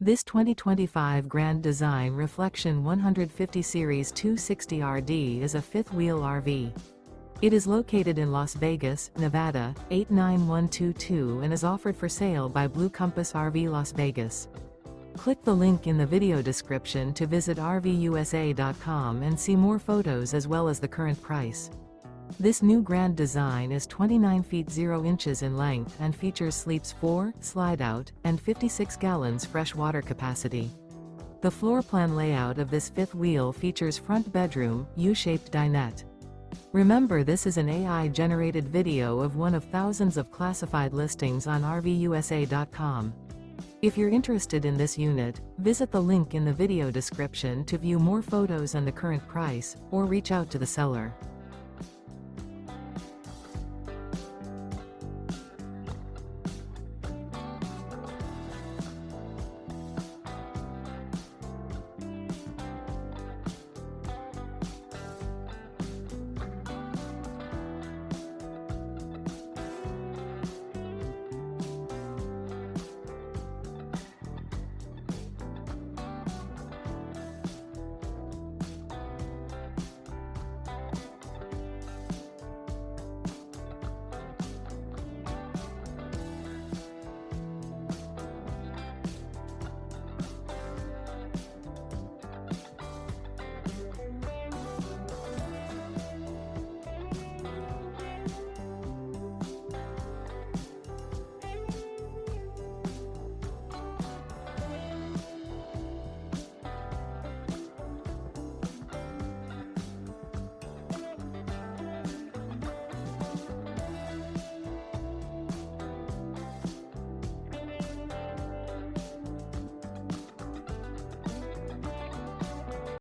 This 2025 Grand Design Reflection 150 Series 260RD is a fifth-wheel RV. It is located in Las Vegas, Nevada, 89122 and is offered for sale by Blue Compass RV Las Vegas. Click the link in the video description to visit RVUSA.com and see more photos as well as the current price. This new Grand Design is 29 feet 0 inches in length and features sleeps 4, Slideout, and 56 gallons fresh water capacity. The floor plan layout of this fifth wheel features front bedroom, U-shaped dinette. Remember, this is an AI-generated video of one of thousands of classified listings on RVUSA.com. If you're interested in this unit, visit the link in the video description to view more photos and the current price, or reach out to the seller.